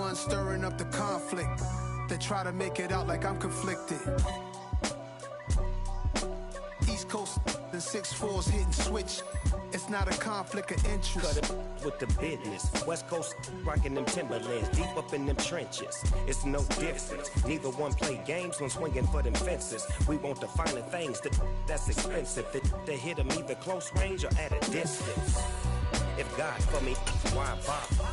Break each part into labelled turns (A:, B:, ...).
A: ones stirring up the conflict. They try to make it out like I'm conflicted. East Coast and 6'4's hitting switch. It's not a conflict of interest.
B: Cut it with the business. West Coast rocking them Timberlands, deep up in them trenches. It's no difference. Neither one play games when swinging for them fences. We want the finer things that's expensive. They hit them either close range or at a distance. If God for me, why bother?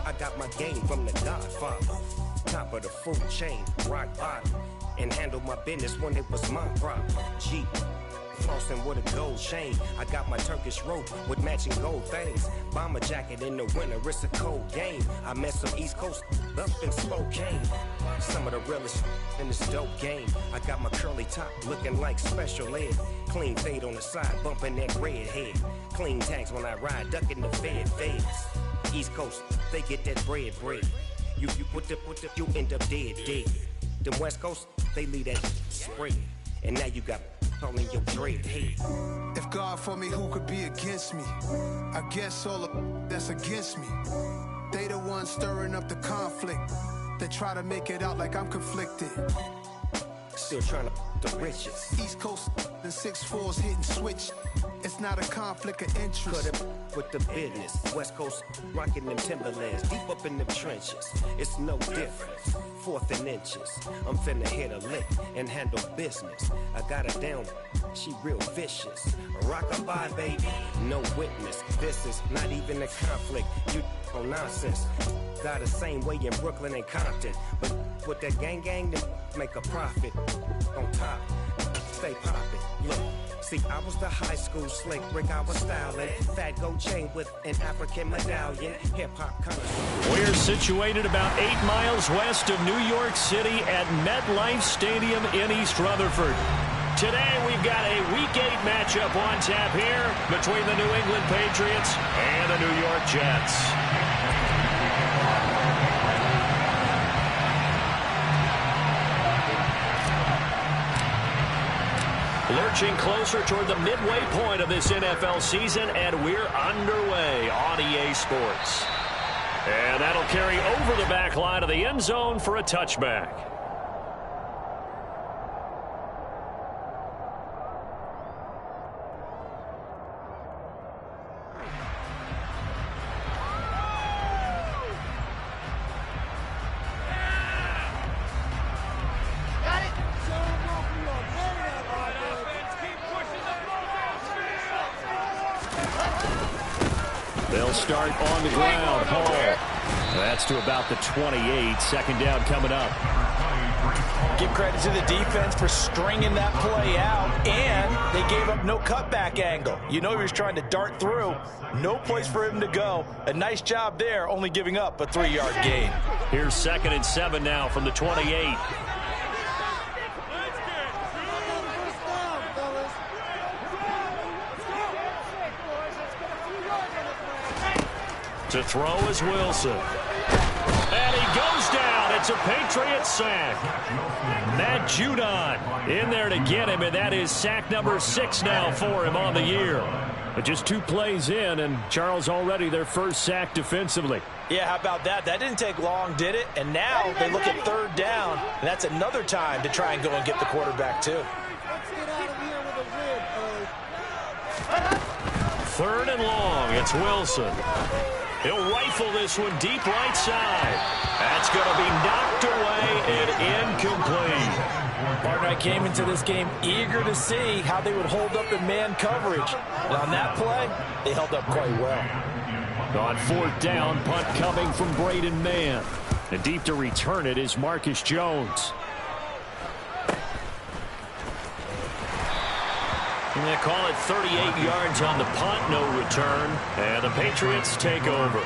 B: I got my game from the Godfather. Top of the food chain, rock bottom. And handle my business when it was my problem. Jeep. Flossing with a gold chain. I got my Turkish rope with matching gold things. Bomber jacket in the winter, it's a cold game. I met some East Coast up in Spokane. Some of the realest in this dope game. I got my curly top looking like special ed. Clean fade on the side, bumping that red head. Clean tags when I ride, ducking the feds. East Coast, they get that bread. You put the, you end up dead. Them West Coast, they leave that spread. And now you got all in your dread head.
A: If God for me, who could be against me? I guess all of that's against me. They the ones stirring up the conflict. They try to make it out like I'm conflicted.
B: Still trying to the riches.
A: East Coast and 6'4's hitting switch. It's not a conflict of interest.
B: Cut it with the business. West Coast rocking them Timberlands, deep up in them trenches. It's no difference. 4th and inches. I'm finna hit a lick and handle business. I got her down, she real vicious. Rock-a-bye, baby, no witness. This is not even a conflict. You on nonsense. Got the same way in Brooklyn and Compton. But with that gang, then make a profit. On top, stay poppin'. Look. See, I was the high school slick Rick, I was styling. Fat gold chain with an African medallion. Hip-hop connoisseur.
C: We're situated about 8 miles west of New York City at MetLife Stadium in East Rutherford. Today, we've got a Week 8 matchup on tap here between the New England Patriots and the New York Jets. Lurching closer toward the midway point of this NFL season, and we're underway on EA Sports. And that'll carry over the back line of the end zone for a touchback. They'll start on the ground. Hall. That's to about the 28. Second down coming up.
D: Give credit to the defense for stringing that play out, and they gave up no cutback angle. You know he was trying to dart through. No place for him to go. A nice job there, only giving up a 3-yard gain.
C: Here's 2nd and 7 now from the 28. To throw is Wilson. And he goes down. It's a Patriot sack. Matt Judon in there to get him, and that is sack number 6 now for him on the year. But just 2 plays in, and Charles already their first sack defensively.
D: Yeah, how about that? That didn't take long, did it? And now they look at 3rd down, and that's another time to try and go and get the quarterback too.
C: 3rd and long. It's Wilson. He'll rifle this one deep right side. That's going to be knocked away and incomplete.
D: Partner, I came into this game eager to see how they would hold up in man coverage. And on that play, they held up quite well.
C: On 4th down, punt coming from Braden Mann. And deep to return it is Marcus Jones. And they call it 38 yards on the punt, no return. And the Patriots take over.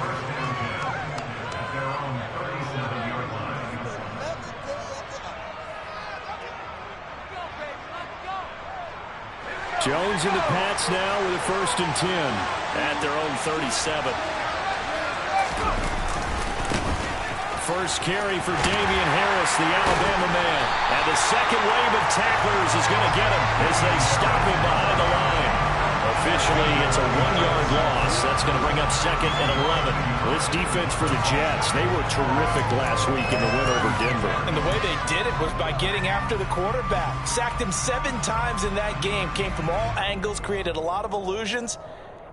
C: Jones in the Pats now with a 1st and 10 at their own 37. First carry for Damian Harris, the Alabama man. And the second wave of tacklers is going to get him as they stop him behind the line. A officially it's a 1-yard loss. That's going to bring up 2nd and 11. This defense for the Jets, they were terrific last week in the win over Denver.
D: And the way they did it was by getting after the quarterback. Sacked him 7 times in that game. Came from all angles, created a lot of illusions,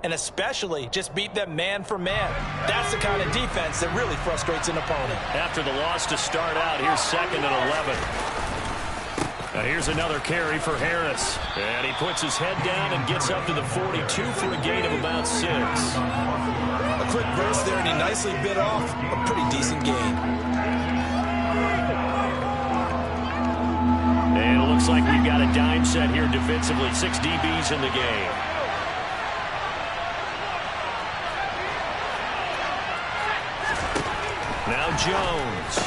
D: and especially just beat them man for man. That's the kind of defense that really frustrates an opponent.
C: After the loss to start out, here's 2nd and 11. Now here's another carry for Harris. And he puts his head down and gets up to the 42 for a gain of about 6.
D: A quick burst there, and he nicely bit off a pretty decent gain.
C: And it looks like we've got a dime set here defensively. 6 DBs in the game. Now Jones.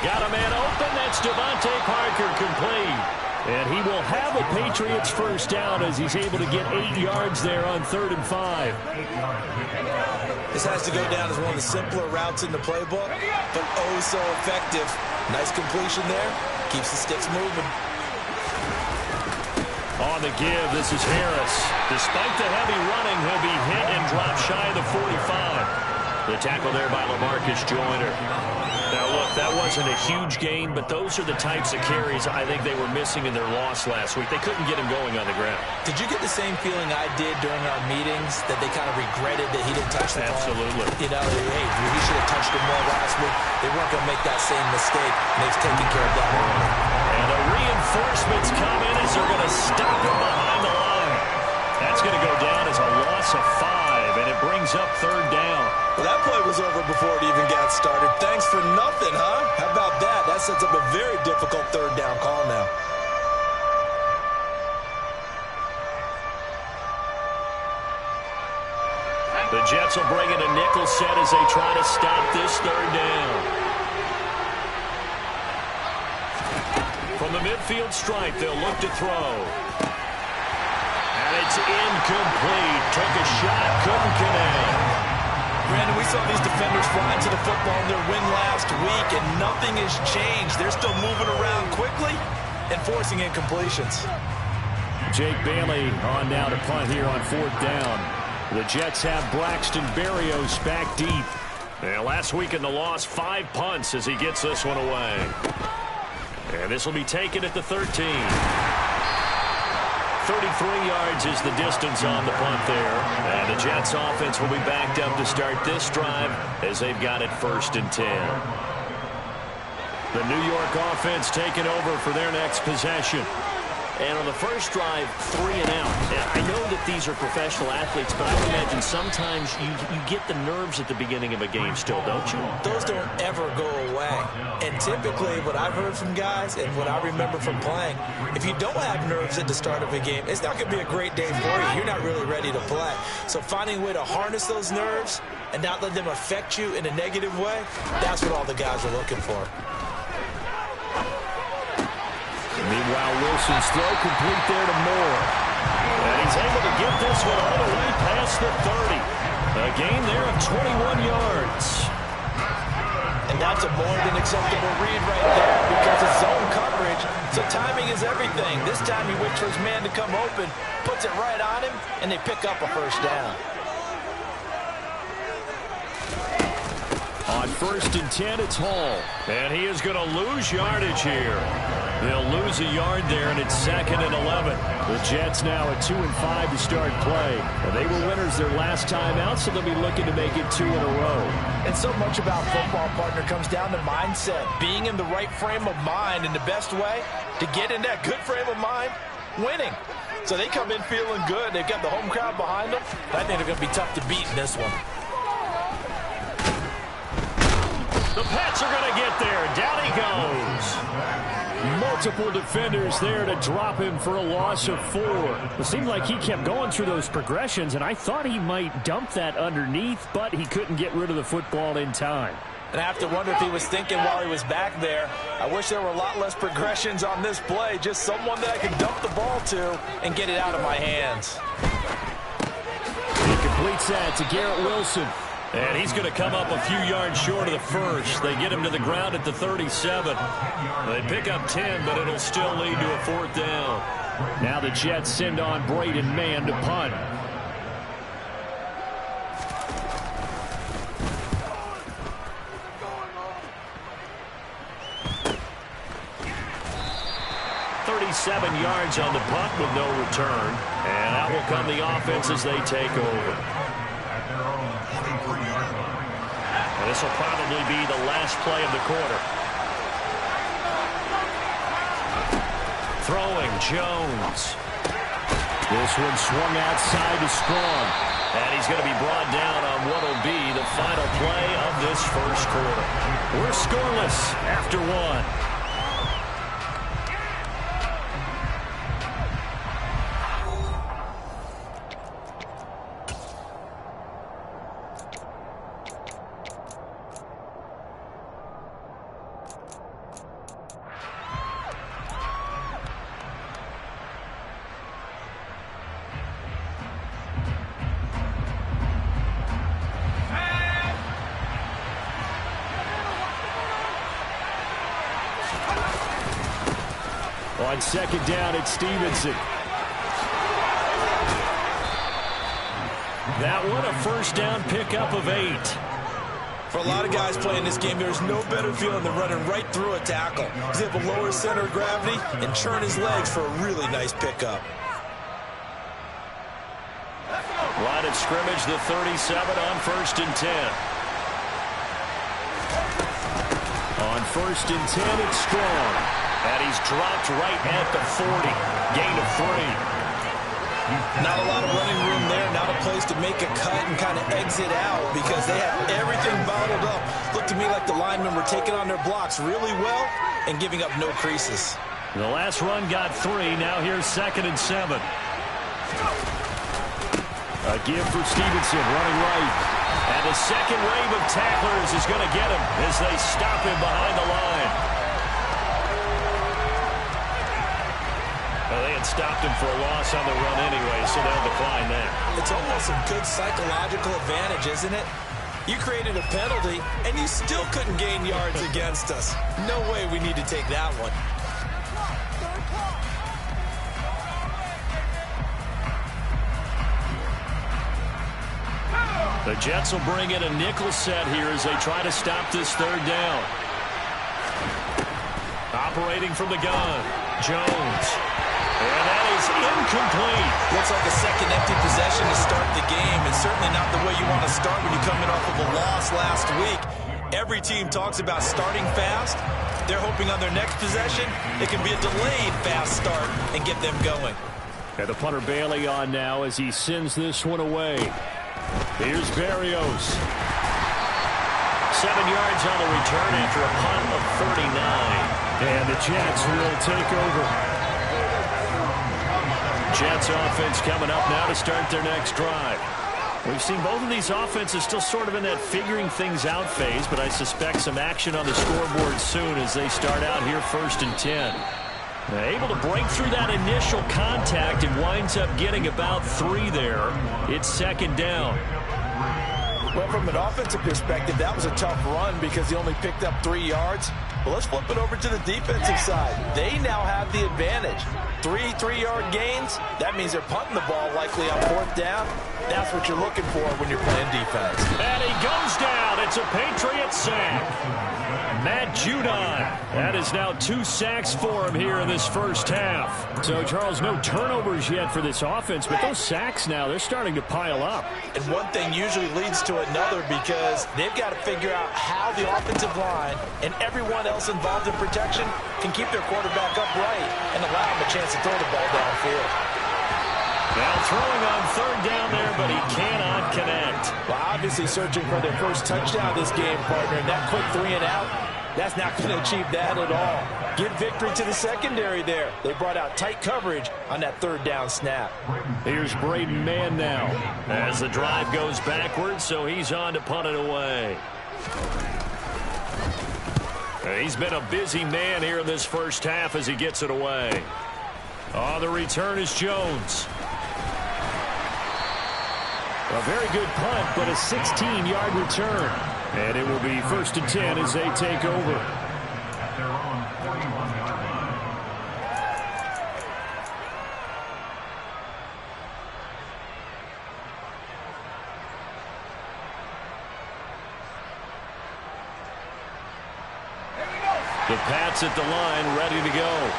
C: Got a man open. That's Devontae Parker complete. And he will have a Patriots first down as he's able to get 8 yards there on 3rd and 5.
D: This has to go down as one of the simpler routes in the playbook, but oh so effective. Nice completion there. Keeps the sticks moving.
C: On the give, this is Harris. Despite the heavy running, he'll be hit and dropped shy of the 45. The tackle there by LaMarcus Joyner. Now, look, that wasn't a huge gain, but those are the types of carries I think they were missing in their loss last week. They couldn't get him going on the ground.
D: Did you get the same feeling I did during our meetings, that they kind of regretted that he didn't touch the ball?
C: Absolutely.
D: You know, hey, he should have touched it more last week. They weren't going to make that same mistake, and they've taken care of that early.
C: And the reinforcements come in as they're going to stop him behind the line. That's going to go down as a loss of 5, and it brings up 3rd down.
D: Well, that play was over before it even got started. Thanks for nothing, huh? How about that? That sets up a very difficult 3rd down call now.
C: The Jets will bring in a nickel set as they try to stop this 3rd down. From the midfield stripe, they'll look to throw. And it's incomplete. Took a shot, couldn't connect.
D: Brandon, we saw these defenders flying to the football in their win last week, and nothing has changed. They're still moving around quickly and forcing incompletions.
C: Jake Bailey on now to punt here on 4th down. The Jets have Braxton Berrios back deep. And last week in the loss, 5 punts as he gets this one away. And this will be taken at the 13. 33 yards is the distance on the punt there. And the Jets offense will be backed up to start this drive as they've got it 1st and 10. The New York offense taking over for their next possession. And on the first drive, 3 and out. I know that these are professional athletes, but I would imagine sometimes you get the nerves at the beginning of a game still, don't you?
D: Those don't ever go away. And typically, what I've heard from guys and what I remember from playing, if you don't have nerves at the start of a game, it's not going to be a great day for you. You're not really ready to play. So finding a way to harness those nerves and not let them affect you in a negative way, that's what all the guys are looking for.
C: Meanwhile, Wilson's throw complete there to Moore. And he's able to get this one all the way past the 30. A gain there of 21 yards.
D: And that's a more than acceptable read right there because it's zone coverage, so timing is everything. This time he waits for his man to come open, puts it right on him, and they pick up a first down.
C: On 1st and 10, it's Hall. And he is going to lose yardage here. They'll lose a yard there, and it's 2nd and 11. The Jets now at 2 and 5 to start play. And they were winners their last time out, so they'll be looking to make it 2 in a row.
D: And so much about football, partner, comes down to mindset. Being in the right frame of mind, and the best way to get in that good frame of mind, winning. So they come in feeling good. They've got the home crowd behind them. I think they're going to be tough to beat in this one.
C: The Pats are going to get there. Down he goes. Multiple defenders there to drop him for a loss of 4. It seemed like he kept going through those progressions, and I thought he might dump that underneath, but he couldn't get rid of the football in time.
D: And I have to wonder if he was thinking while he was back there, I wish there were a lot less progressions on this play, just someone that I could dump the ball to and get it out of my hands.
C: He completes that to Garrett Wilson. And he's going to come up a few yards short of the first. They get him to the ground at the 37. They pick up 10, but it'll still lead to a 4th down. Now the Jets send on Braden Mann to punt. 47 yards on the punt with no return. And out will come the offense as they take over. And this will probably be the last play of the quarter. Throwing, Jones. This one swung outside to Strong. And he's going to be brought down on what will be the final play of this first quarter. We're scoreless after one. On second down, it's Stevenson. That one, a first down pickup of 8.
D: For a lot of guys playing this game, there's no better feeling than running right through a tackle. He's able to lower center of gravity and churn his legs for a really nice pickup.
C: Line of scrimmage, the 37 on 1st and 10. On 1st and 10, it's Strong. And he's dropped right at the 40. Gain of 3.
D: Not a lot of running room there. Not a place to make a cut and kind of exit out because they have everything bottled up. Looked to me like the linemen were taking on their blocks really well and giving up no creases.
C: The last run got 3. Now here's 2nd and 7. A give for Stevenson running right. And the second wave of tacklers is going to get him as they stop him behind the line. Well, they had stopped him for a loss on the run anyway, so they'll decline that.
D: It's almost a good psychological advantage, isn't it? You created a penalty, and you still couldn't gain yards against us. No way we need to take that one.
C: The Jets will bring in a nickel set here as they try to stop this 3rd down. Operating from the gun, Jones. And that is incomplete.
D: Looks like a second empty possession to start the game, and certainly not the way you want to start when you come in off of a loss last week. Every team talks about starting fast. They're hoping on their next possession it can be a delayed fast start and get them going.
C: And the punter Bailey on now as he sends this one away. Here's Berrios. 7 yards on the return after a punt of 39. And the Jets will take over. Jets offense coming up now to start their next drive. We've seen both of these offenses still sort of in that figuring things out phase, but I suspect some action on the scoreboard soon as they start out here 1st and 10. Able to break through that initial contact and winds up getting about 3 there. It's 2nd down.
D: Well, from an offensive perspective, that was a tough run because he only picked up 3 yards. But let's flip it over to the defensive side. They now have the advantage. 3-3-yard gains, that means they're punting the ball likely on 4th down. That's what you're looking for when you're playing defense.
C: And he goes down. It's a Patriot sack. Matt Judon. That is now 2 sacks for him here in this first half. So, Charles, no turnovers yet for this offense, but those sacks now, they're starting to pile up.
D: And one thing usually leads to another because they've got to figure out how the offensive line and everyone else involved in protection can keep their quarterback upright and allow him a chance to throw the ball downfield.
C: Now throwing on 3rd down there, but he cannot connect.
D: Well, obviously searching for their first touchdown this game, partner, and that quick 3 and out, that's not going to achieve that at all. Give victory to the secondary there. They brought out tight coverage on that 3rd down snap.
C: Here's Braden Mann now as the drive goes backwards, so he's on to punt it away. He's been a busy man here in this first half as he gets it away. On the return is Jones. A very good punt, but a 16-yard return. And it will be 1st and 10 as they take over. The Pats at the line, ready to go.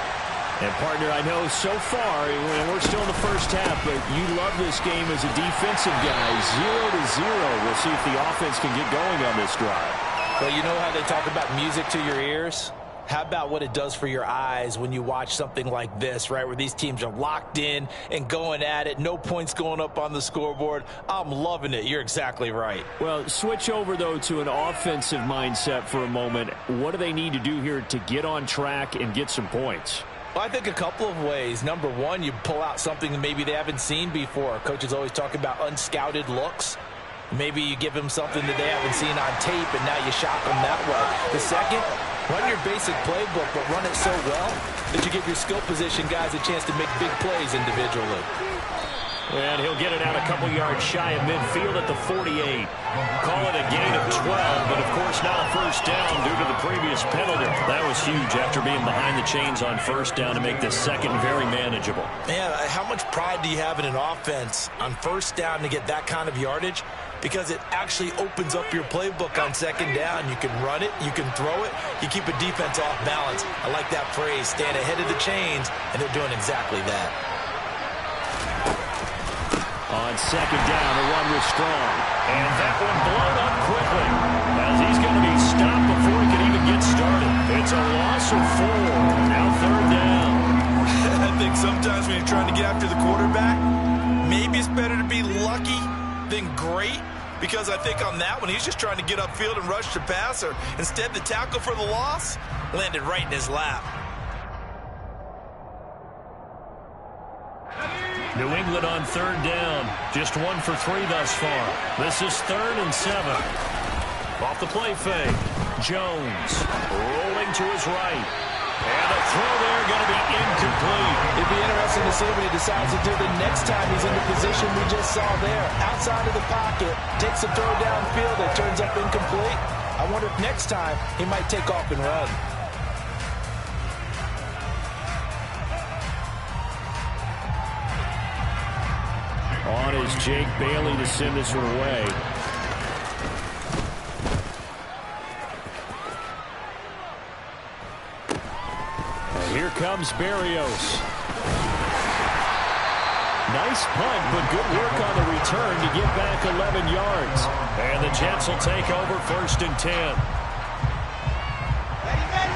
C: And, partner, I know so far, we're still in the first half, but you love this game as a defensive guy. 0-0. We'll see if the offense can get going on this drive.
D: Well, you know how they talk about music to your ears? How about what it does for your eyes when you watch something like this, right, where these teams are locked in and going at it, no points going up on the scoreboard? I'm loving it. You're exactly right.
C: Well, switch over, though, to an offensive mindset for a moment. What do they need to do here to get on track and get some points?
D: Well, I think a couple of ways. Number one, you pull out something that maybe they haven't seen before. Coaches always talk about unscouted looks. Maybe you give them something that they haven't seen on tape, and now you shock them that way. The second, run your basic playbook, but run it so well that you give your skill position guys a chance to make big plays individually.
C: And he'll get it out a couple yards shy of midfield at the 48. Call it a gain of 12, but of course not a first down due to the previous penalty. That was huge after being behind the chains on first down to make this second very manageable.
D: Man, how much pride do you have in an offense on first down to get that kind of yardage? Because it actually opens up your playbook on second down. You can run it, you can throw it, you keep a defense off balance. I like that phrase, stand ahead of the chains, and they're doing exactly that.
C: On second down, the run was strong. And that one blown up quickly as he's going to be stopped before he can even get started. It's a loss of 4. Now third down.
D: I think sometimes when you're trying to get after the quarterback, maybe it's better to be lucky than great. Because I think on that one, he's just trying to get upfield and rush the passer. Instead, the tackle for the loss landed right in his lap.
C: New England on third down. Just 1 for 3 thus far. This is 3rd and 7. Off the play fake. Jones rolling to his right. And a throw there going to be incomplete.
D: It'd be interesting to see what he decides to do the next time he's in the position we just saw there. Outside of the pocket, takes a throw downfield that turns up incomplete. I wonder if next time he might take off and run.
C: On is Jake Bailey to send this one away. And here comes Berrios. Nice punt, but good work on the return to get back 11 yards. And the Jets will take over 1st and 10.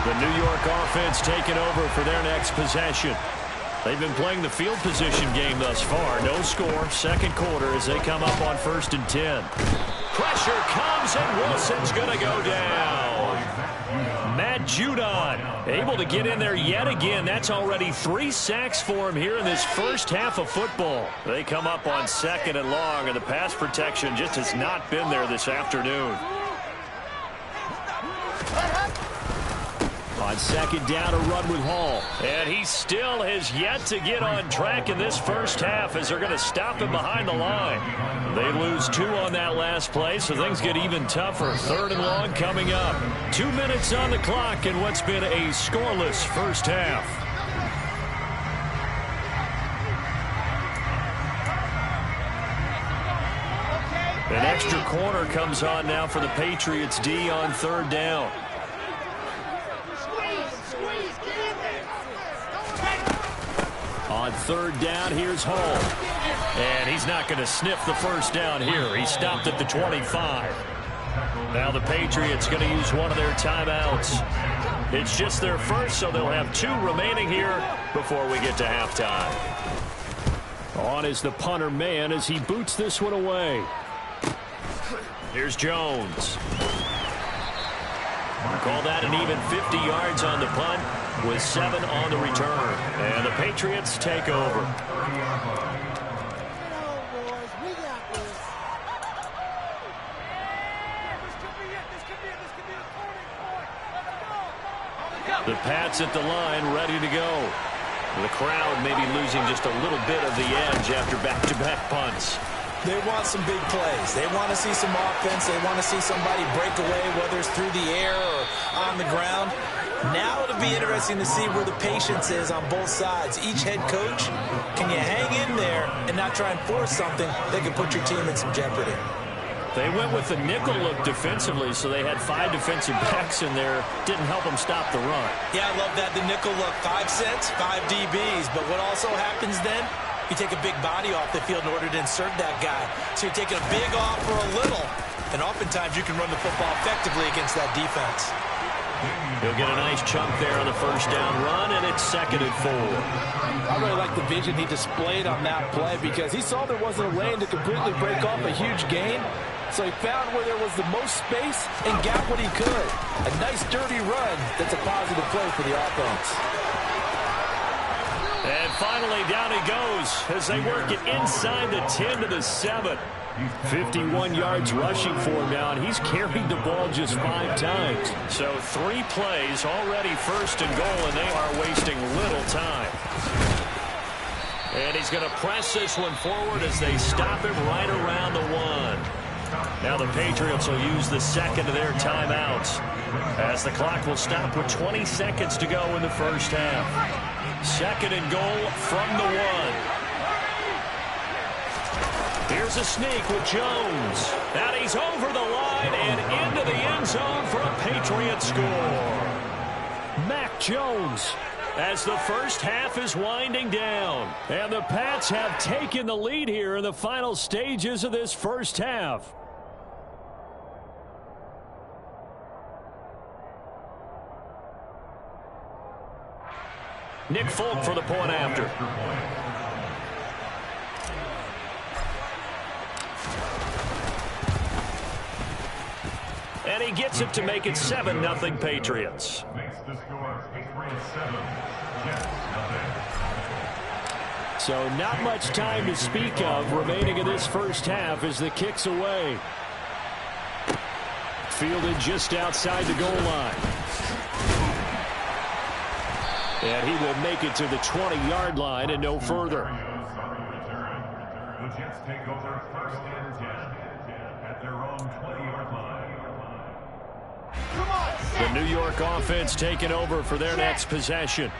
C: The New York offense taking over for their next possession. They've been playing the field position game thus far. No score, second quarter as they come up on 1st and 10. Pressure comes, and Wilson's going to go down. Matt Judon able to get in there yet again. That's already 3 sacks for him here in this first half of football. They come up on 2nd and long, and the pass protection just has not been there this afternoon. On second down, a run with Hall. And he still has yet to get on track in this first half as they're going to stop him behind the line. They lose 2 on that last play, so things get even tougher. 3rd and long coming up. 2 minutes on the clock in what's been a scoreless first half. An extra corner comes on now for the Patriots D on 3rd down. On 3rd down, here's Hall. And he's not going to sniff the first down here. He stopped at the 25. Now the Patriots going to use one of their timeouts. It's just their first, so they'll have 2 remaining here before we get to halftime. On is the punter man as he boots this one away. Here's Jones. Call that an even 50 yards on the punt with 7 on the return. And the Patriots take over. The Pats at the line, ready to go. The crowd may be losing just a little bit of the edge after back-to-back punts.
D: They want some big plays. They want to see some offense. They want to see somebody break away, whether it's through the air or on the ground. Now it'll be interesting to see where the patience is on both sides. Each head coach, can you hang in there and not try and force something that could put your team in some jeopardy?
C: They went with the nickel look defensively, so they had 5 defensive backs in there. Didn't help them stop the run.
D: Yeah, I love that, the nickel look. 5 sets, 5 DBs. But what also happens then, you take a big body off the field in order to insert that guy. So you're taking a big off for a little. And oftentimes you can run the football effectively against that defense.
C: He'll get a nice chunk there on the first down run, and it's 2nd and 4.
E: I really like the vision he displayed on that play because he saw there wasn't a lane to completely break off a huge gain. So he found where there was the most space and got what he could. A nice dirty run that's a positive play for the offense.
C: And finally down he goes as they work it inside the 10 to the 7. 51 yards rushing for him now, and he's carried the ball just 5 times. So 3 plays already 1st and goal, and they are wasting little time. And he's going to press this one forward as they stop him right around the 1. Now the Patriots will use the 2nd of their timeouts as the clock will stop with 20 seconds to go in the first half. 2nd and goal from the 1. Here's a sneak with Jones. And he's over the line and into the end zone for a Patriot score. Mac Jones as the first half is winding down. And the Pats have taken the lead here in the final stages of this first half. Nick Folk for the point after. And he gets it to make it 7-0 Patriots. So not much time to speak of remaining in this first half as the kick's away. Fielded just outside the goal line. And he will make it to the 20-yard line and no further.
F: The Jets take over 1st and 10 at their own 20-yard line.
C: The New York offense taking over for their next possession.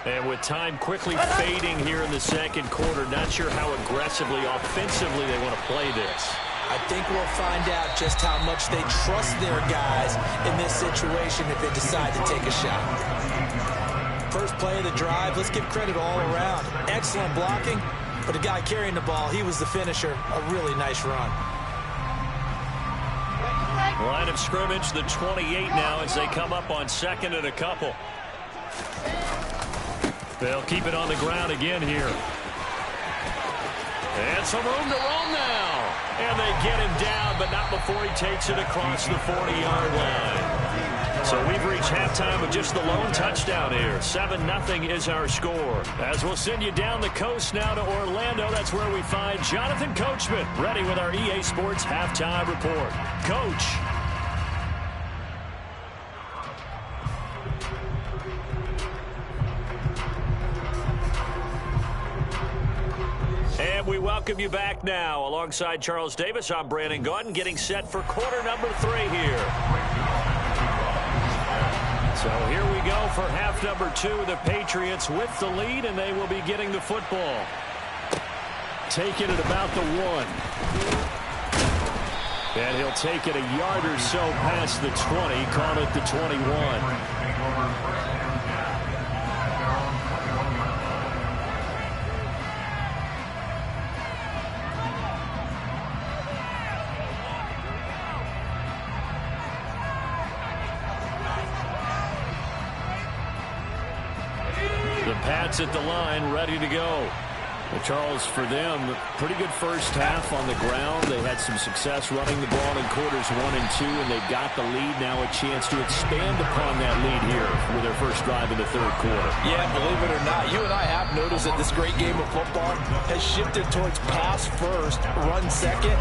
C: And with time quickly fading here in the 2nd quarter, not sure how aggressively, offensively they want to play this.
D: I think we'll find out just how much they trust their guys in this situation if they decide to take a shot. First play of the drive, let's give credit all around. Excellent blocking, but the guy carrying the ball, he was the finisher. A really nice run.
C: Line of scrimmage, the 28 now as they come up on 2nd and a couple. They'll keep it on the ground again here. And some room to roam now. And they get him down, but not before he takes it across the 40-yard line. So we've reached halftime with just the lone touchdown here. 7-0 is our score. As we'll send you down the coast now to Orlando, that's where we find Jonathan Coachman ready with our EA Sports Halftime Report. Coach. And we welcome you back now. Alongside Charles Davis, I'm Brandon Gaudin, getting set for quarter number 3 here. So here we go for half number 2. The Patriots with the lead, and they will be getting the football. Taking it about the 1. And he'll take it a yard or so past the 20, call it the 21. Pats at the line, ready to go. Well, Charles, for them, pretty good first half on the ground. They had some success running the ball in quarters 1 and 2, and they've got the lead now, a chance to expand upon that lead here with their first drive in the 3rd quarter.
E: Yeah, believe it or not, you and I have noticed that this great game of football has shifted towards pass first, run second.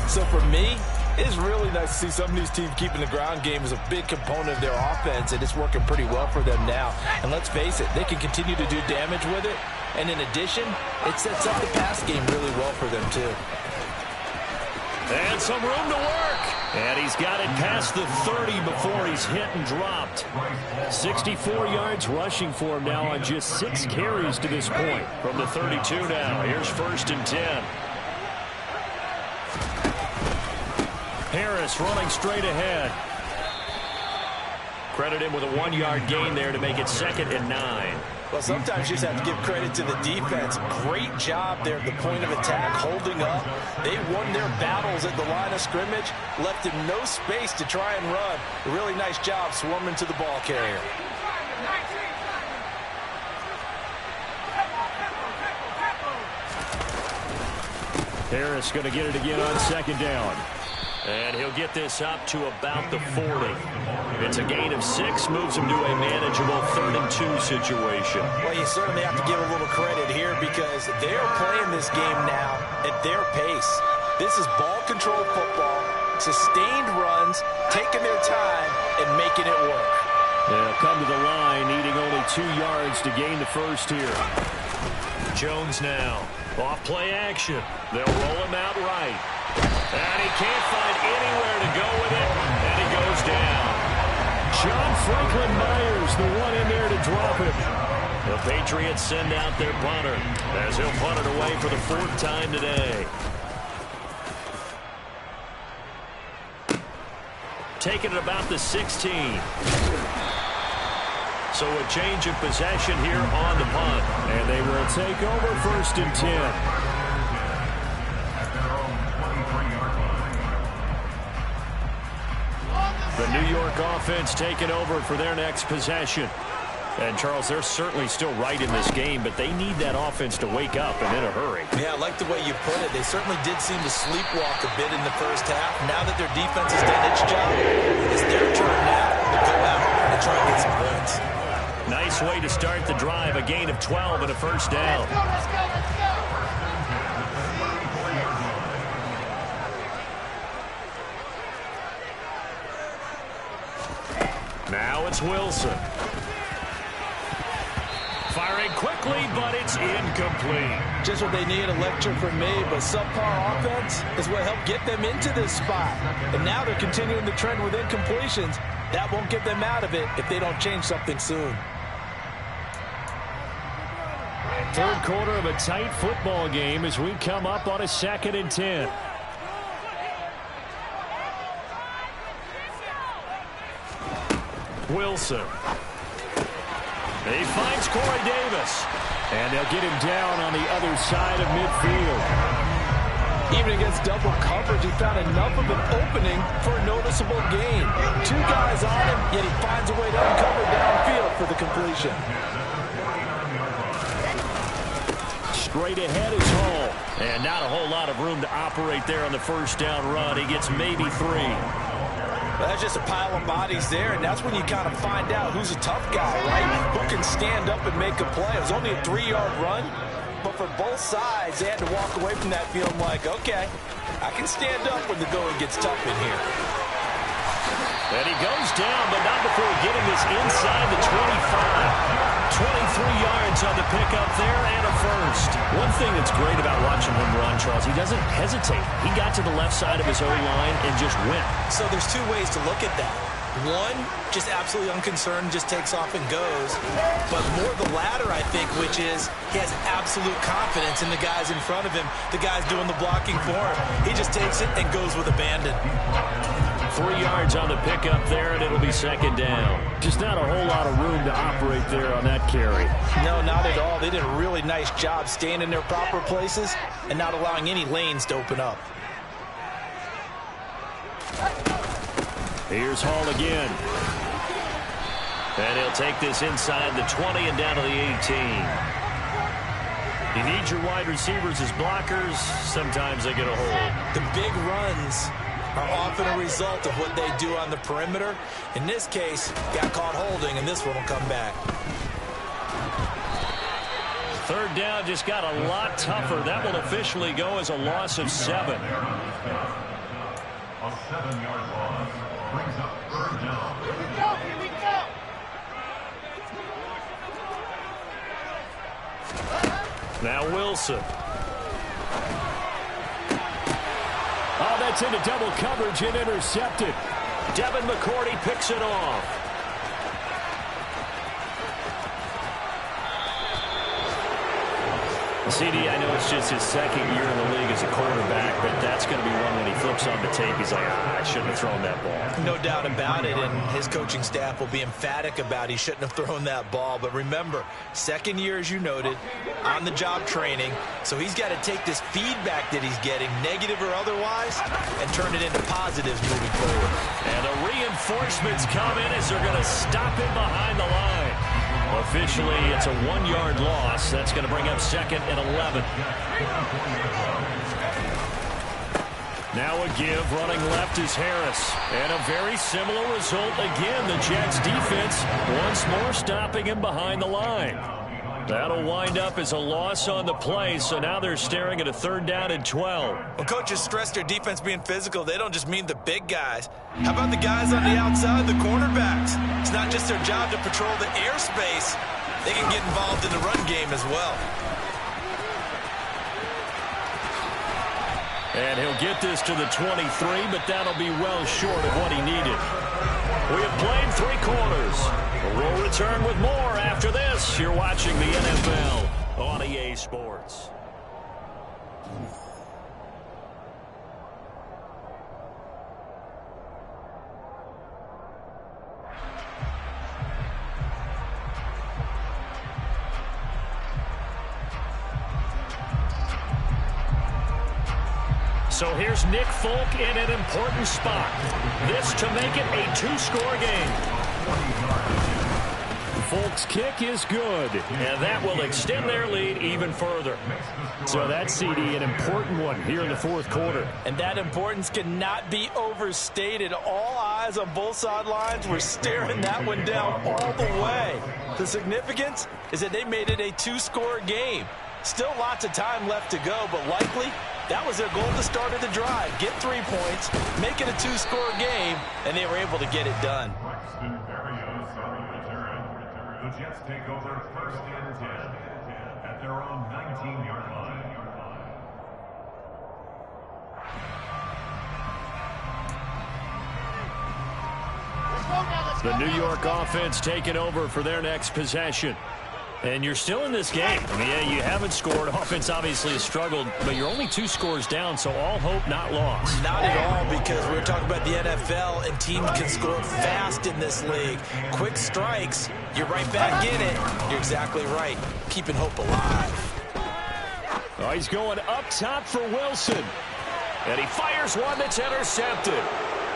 E: So for me, it's really nice to see some of these teams keeping the ground game as a big component of their offense, and it's working pretty well for them now. And let's face it, they can continue to do damage with it. And in addition, it sets up the pass game really well for them, too.
C: And some room to work. And he's got it past the 30 before he's hit and dropped. 64 yards rushing for him now on just 6 carries to this point. From the 32 now, here's 1st and 10. Harris running straight ahead. Credit him with a 1-yard gain there to make it 2nd and 9.
D: Well, sometimes you just have to give credit to the defense. Great job there at the point of attack, holding up. They won their battles at the line of scrimmage, left him no space to try and run. A really nice job swarming to the ball carrier.
C: Harris going to get it again on 2nd down. And he'll get this up to about the 40. It's a gain of 6, moves him to a manageable 3rd and 2 situation.
D: Well, you certainly have to give a little credit here because they're playing this game now at their pace. This is ball control football, sustained runs, taking their time and making it work.
C: They'll come to the line, needing only 2 yards to gain the first here. Jones now. Off play action. They'll roll him out right. And he can't find anywhere to go with it. And he goes down. John Franklin Myers, the one in there to drop him. The Patriots send out their punter as he'll punt it away for the 4th time today. Taking it about the 16. So a change of possession here on the punt. And they will take over 1st and 10. The New York offense taking over for their next possession. And, Charles, they're certainly still right in this game, but they need that offense to wake up and in a hurry.
D: Yeah, I like the way you put it. They certainly did seem to sleepwalk a bit in the first half. Now that their defense has done its job, it's their turn now to go out and try and get some points.
C: Nice way to start the drive, a gain of 12 and a 1st down.
G: Let's go.
C: Now it's Wilson. Firing quickly, but it's incomplete.
D: Just what they need, a lecture from me, but subpar offense is what helped get them into this spot. And now they're continuing the trend with incompletions. That won't get them out of it if they don't change something soon.
C: 3rd quarter of a tight football game as we come up on a 2nd and 10. Wilson. He finds Corey Davis. And they'll get him down on the other side of midfield.
D: Even against double coverage, he found enough of an opening for a noticeable gain. 2 guys on him, yet he finds a way to uncover downfield for the completion.
C: Straight ahead is Hall. And not a whole lot of room to operate there on the 1st down run. He gets maybe 3.
D: Well, that's just a pile of bodies there, and that's when you kind of find out who's a tough guy, right? Who can stand up and make a play. It was only a 3-yard run, but for both sides, they had to walk away from that feeling like, okay, I can stand up when the going gets tough in here.
C: And he goes down, but not before getting this inside the 25. 23 yards on the pickup there and a 1st. One thing that's great about watching him run, Charles, he doesn't hesitate. He got to the left side of his O-line and just went.
D: So there's 2 ways to look at that. One, just absolutely unconcerned, just takes off and goes. But more the latter, I think, which is he has absolute confidence in the guys in front of him, the guys doing the blocking for him. He just takes it and goes with abandon.
C: 3 yards on the pickup there, and it'll be 2nd down. Just not a whole lot of room to operate there on that carry.
D: No, not at all. They did a really nice job staying in their proper places and not allowing any lanes to open up.
C: Here's Hall again. And he'll take this inside the 20 and down to the 18. You need your wide receivers as blockers. Sometimes they get a hold.
D: The big runs are often a result of what they do on the perimeter. In this case, got caught holding, and this one will come back.
C: 3rd down just got a lot tougher. That will officially go as a loss of 7.
F: A 7-yard loss brings up 3rd down.
G: Here we go.
C: Now Wilson. Oh, that's into double coverage and intercepted. Devin McCourty picks it off. CD, I know it's just his second year in the league as a quarterback, but that's going to be one when he flips on the tape. He's like, I shouldn't have thrown that ball.
D: No doubt about it, and his coaching staff will be emphatic about he shouldn't have thrown that ball. But remember, second year, as you noted, on-the-job training, so he's got to take this feedback that he's getting, negative or otherwise, and turn it into positives moving forward.
C: And the reinforcements come in as they're going to stop him behind the line. Officially, it's a 1-yard loss. That's going to bring up second and 11. Now a give. Running left is Harris. And a very similar result again. The Jets defense once more stopping him behind the line. That'll wind up as a loss on the play, so now they're staring at a 3rd down and 12.
D: Well, coaches stress their defense being physical. They don't just mean the big guys. How about the guys on the outside, the cornerbacks? It's not just their job to patrol the airspace. They can get involved in the run game as well.
C: And he'll get this to the 23, but that'll be well short of what he needed. We have played 3 quarters. We'll return with more after this. You're watching the NFL on EA Sports. So here's Nick Folk in an important spot. This to make it a 2-score game. Folk's kick is good, and that will extend their lead even further. So that's, CD, an important one here in the 4th quarter.
D: And that importance cannot be overstated. All eyes on both sidelines were staring that one down all the way. The significance is that they made it a 2-score game. Still lots of time left to go, but likely that was their goal to start of the drive. Get 3 points, make it a 2-score game, and they were able to get it done.
F: The Jets take over 1st and 10 at their own 19-yard line.
C: The New York offense taking over for their next possession. And you're still in this game. I mean, yeah, you haven't scored. Offense obviously has struggled, but you're only 2 scores down, so all hope not lost.
D: Not at all, because we're talking about the NFL, and teams can score fast in this league. Quick strikes, you're right back in it. You're exactly right. Keeping hope alive.
C: Oh, he's going up top for Wilson. And he fires one that's intercepted.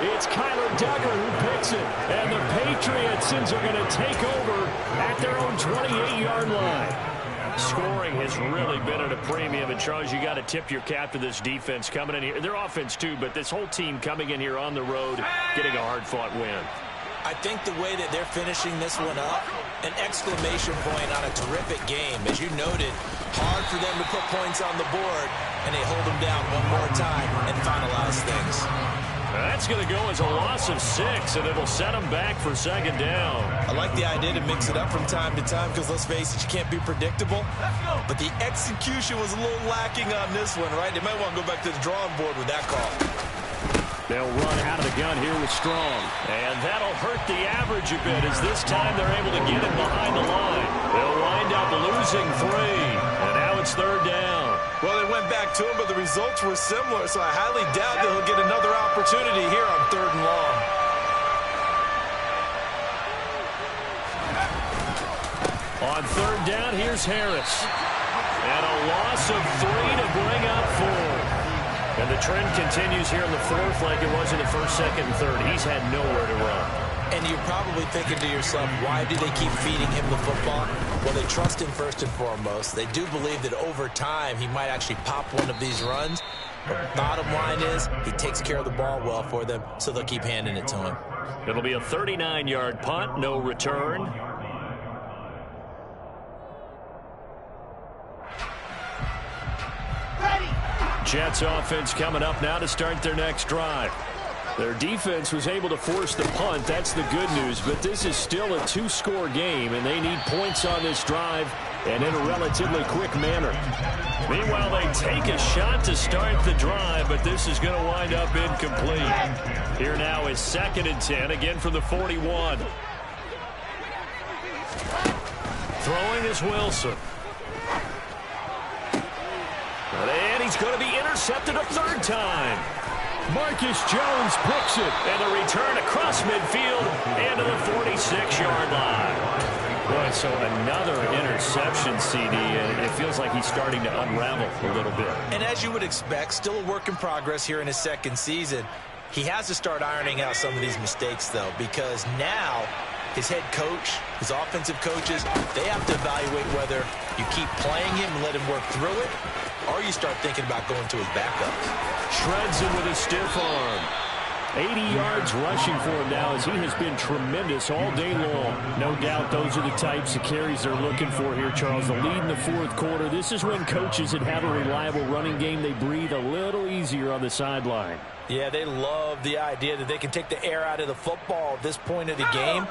C: It's Kyler Duggar who picks it. And the Patriots are going to take over at their own 28-yard line. Scoring has really been at a premium. And, Charles, you got to tip your cap to this defense coming in here. Their offense, too, but this whole team coming in here on the road, getting a hard-fought win.
D: I think the way that they're finishing this one up, an exclamation point on a terrific game. As you noted, hard for them to put points on the board, and they hold them down one more time and finalize things.
C: That's going to go as a loss of 6, and it'll set them back for 2nd down.
D: I like the idea to mix it up from time to time because, let's face it, you can't be predictable. But the execution was a little lacking on this one, right? They might want to go back to the drawing board with that call.
C: They'll run out of the gun here with Strong. And that'll hurt the average a bit as this time they're able to get him behind the line. They'll wind up losing 3. And now it's 3rd down.
D: Well, they went back to him, but the results were similar, so I highly doubt that he'll get another opportunity here on 3rd and long.
C: On 3rd down, here's Harris. And a loss of 3 to bring up 4. And the trend continues here in the 4th like it was in the 1st, 2nd, and 3rd. He's had nowhere to run.
D: And you're probably thinking to yourself, why do they keep feeding him the football? Well, they trust him first and foremost. They do believe that over time he might actually pop one of these runs. But bottom line is he takes care of the ball well for them, so they'll keep handing it to him.
C: It'll be a 39-yard punt, no return. Jets offense coming up now to start their next drive. Their defense was able to force the punt. That's the good news. But this is still a 2-score game, and they need points on this drive and in a relatively quick manner. Meanwhile, they take a shot to start the drive, but this is going to wind up incomplete. Here now is 2nd and 10, again from the 41. Throwing is Wilson. And he's going to be intercepted a third time. Marcus Jones picks it. And the return across midfield and to the 46-yard line. Boy, so another interception, CD, and it feels like he's starting to unravel a little bit.
D: And as you would expect, still a work in progress here in his second season. He has to start ironing out some of these mistakes, though, because now his head coach, his offensive coaches, they have to evaluate whether you keep playing him and let him work through it, or you start thinking about going to his backups.
C: Shreds him with a stiff arm. 80 yards rushing for him now as he has been tremendous all day long. No doubt those are the types of carries they're looking for here, Charles. The lead in the fourth quarter. This is when coaches that have a reliable running game, they breathe a little easier on the sideline.
D: Yeah, they love the idea that they can take the air out of the football at this point of the game.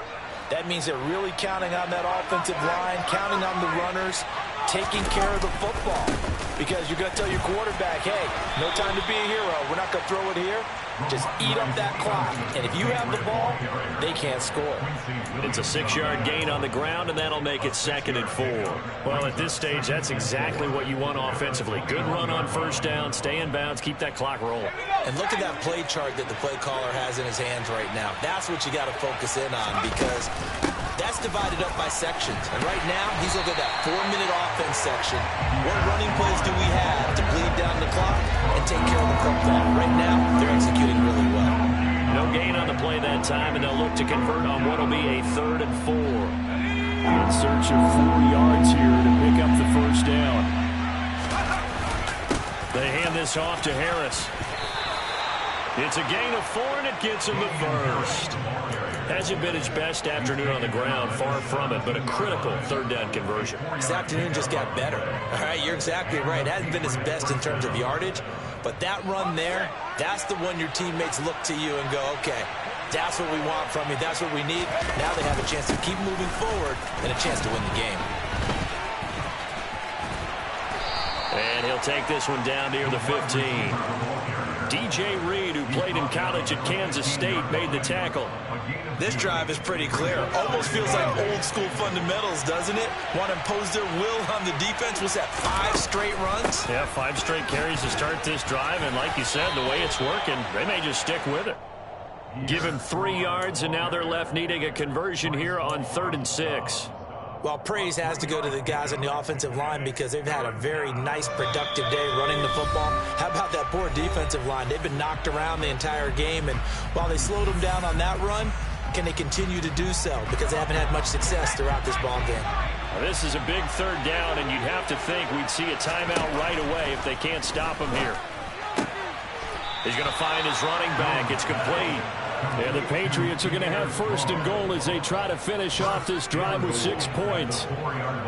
D: That means they're really counting on that offensive line, counting on the runners, taking care of the football. Because you're going to tell your quarterback, hey, no time to be a hero. We're not going to throw it here. Just eat up that clock. And if you have the ball, they can't score.
C: It's a 6-yard gain on the ground, and that'll make it 2nd and 4. Well, at this stage, that's exactly what you want offensively. Good run on first down, stay in bounds, keep that clock rolling.
D: And look at that play chart that the play caller has in his hands right now. That's what you got to focus in on, because that's divided up by sections. And right now, he's looking at that 4-minute offense section. What running plays do we have to bleed down the clock and take care of the football? Right now, they're executing really well.
C: No gain on the play that time, and they'll look to convert on what will be a 3rd and 4. In search of 4 yards here to pick up the first down. They hand this off to Harris. It's a gain of 4, and it gets him the first. Hasn't been his best afternoon on the ground, far from it, but a critical 3rd down conversion.
D: This afternoon just got better. All right, you're exactly right. Hasn't been his best in terms of yardage, but that run there, that's the one your teammates look to you and go, okay, that's what we want from you. That's what we need. Now they have a chance to keep moving forward and a chance to win the game.
C: And he'll take this one down near the 15. DJ Reed, who played in college at Kansas State, made the tackle.
D: This drive is pretty clear. Almost feels like old school fundamentals, doesn't it? Want to impose their will on the defense. Was that 5 straight runs?
C: Yeah, 5 straight carries to start this drive, and like you said, the way it's working, they may just stick with it. Give him 3 yards, and now they're left needing a conversion here on 3rd and 6.
D: Well, praise has to go to the guys on the offensive line because they've had a very nice, productive day running the football. How about that poor defensive line? They've been knocked around the entire game, and while they slowed them down on that run, can they continue to do so? Because they haven't had much success throughout this ball game.
C: Well, this is a big 3rd down, and you'd have to think we'd see a timeout right away if they can't stop him here. He's going to find his running back. It's complete. And the Patriots are going to have 1st and goal as they try to finish off this drive with 6 points.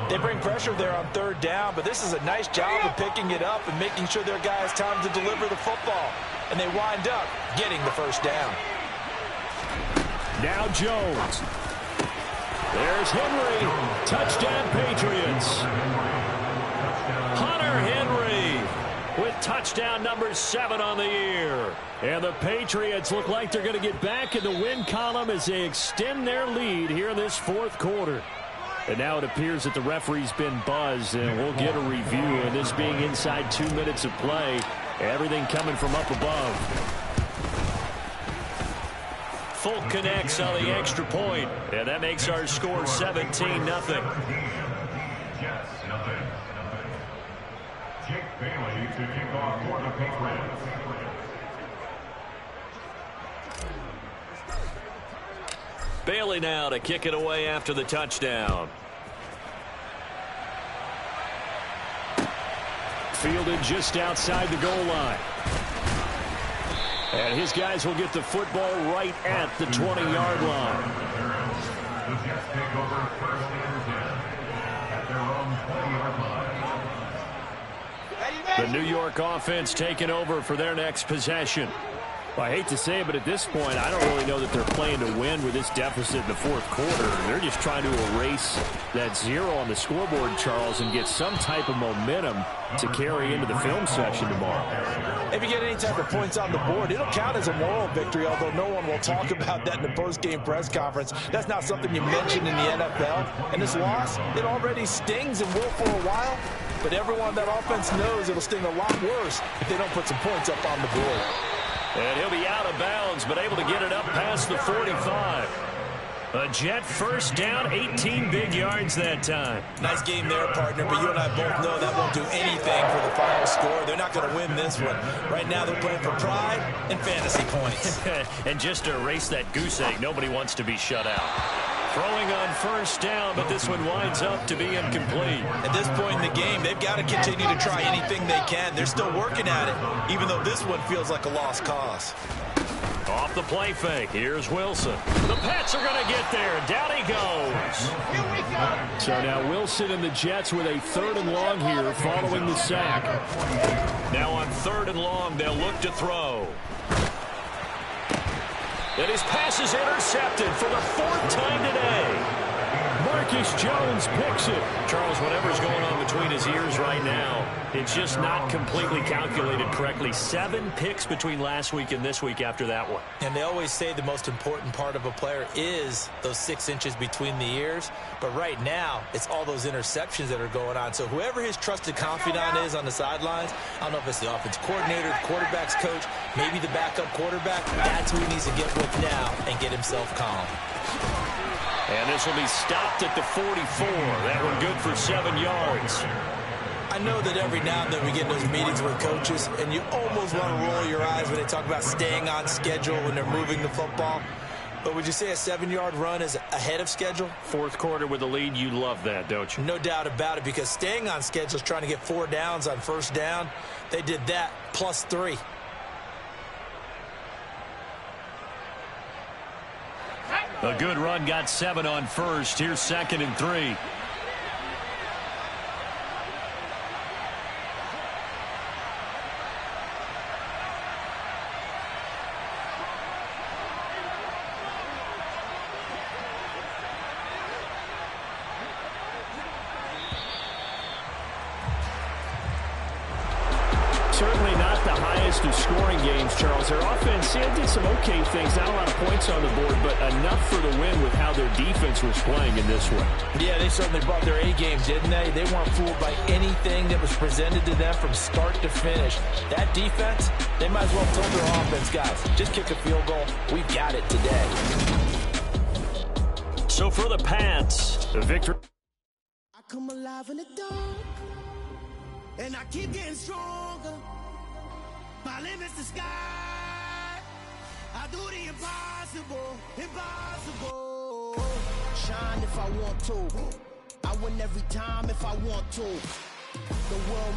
D: They bring pressure there on 3rd down, but this is a nice job of picking it up and making sure their guy has time to deliver the football. And they wind up getting the 1st down.
C: Now Jones. There's Henry. Touchdown Patriots. Hunter Henry with touchdown number 7 on the year. And the Patriots look like they're going to get back in the win column as they extend their lead here in this 4th quarter. And now it appears that the referee's been buzzed, and we'll get a review. And this being inside 2 minutes of play, everything coming from up above. Folk connects on the extra point, and that makes our score 17-0.
F: Jake Bailey to kick off for the Patriots.
C: Bailey now to kick it away after the touchdown. Fielded just outside the goal line. And his guys will get the football right at the 20-yard line.
F: The Jets take over 1st and 10 at their own 20-yard line.
C: The New York offense taking over for their next possession. Well, I hate to say it, but at this point, I don't really know that they're playing to win with this deficit in the 4th quarter. They're just trying to erase that 0 on the scoreboard, Charles, and get some type of momentum to carry into the film section tomorrow.
D: If you get any type of points on the board, it'll count as a moral victory, although no one will talk about that in the post-game press conference. That's not something you mention in the NFL. And this loss, it already stings and will for a while. but everyone on that offense knows it'll sting a lot worse if they don't put some points up on the board.
C: And he'll be out of bounds, but able to get it up past the 45. A Jet first down, 18 big yards that time.
D: Nice game there, partner, but you and I both know that won't do anything for the final score. They're not going to win this one. Right now they're playing for pride and fantasy points.
C: And just to erase that goose egg, nobody wants to be shut out. Throwing on first down, but this one winds up to be incomplete.
D: At this point in the game, they've got to continue to try anything they can. They're still working at it, even though this one feels like a lost cause.
C: Off the play fake, here's Wilson. The Pats are going to get there. Down he goes.
G: Here we go.
C: So now Wilson and the Jets with a 3rd and long here following the sack. Now on 3rd and long, they'll look to throw. And his pass is intercepted for the 4th time today. Marcus Jones picks it. Charles, whatever's going on between his ears right now, it's just not completely calculated correctly. 7 picks between last week and this week after that one.
D: And they always say the most important part of a player is those 6 inches between the ears. But right now, it's all those interceptions that are going on. So whoever his trusted confidant is on the sidelines, I don't know if it's the offense coordinator, the quarterback's coach, maybe the backup quarterback, that's who he needs to get with now and get himself calm.
C: And this will be stopped at the 44. That one good for 7 yards.
D: I know that every now and then we get in those meetings with coaches, and you almost want to roll your eyes when they talk about staying on schedule when they're moving the football. But would you say a 7-yard run is ahead of schedule?
C: 4th quarter with the lead, you love that, don't you?
D: No doubt about it, because staying on schedule is trying to get 4 downs on first down. They did that plus 3.
C: A good run, got 7 on first. Here's 2nd and 3. Certainly not the highest of scoring games, Charles. Their offense did some okay things. Not a lot of points on the board, but enough for the win with how their defense was playing in this one.
D: Yeah, they certainly brought their A-game, didn't they? They weren't fooled by anything that was presented to them from start to finish. That defense, they might as well have told their offense, guys, just kick a field goal. We've got it today.
C: So for the Pats, the victory.
G: I come alive in the dark, and I keep getting stronger. My limit's the sky. I do the impossible, impossible. Shine if I want to. I win every time if I want to. The world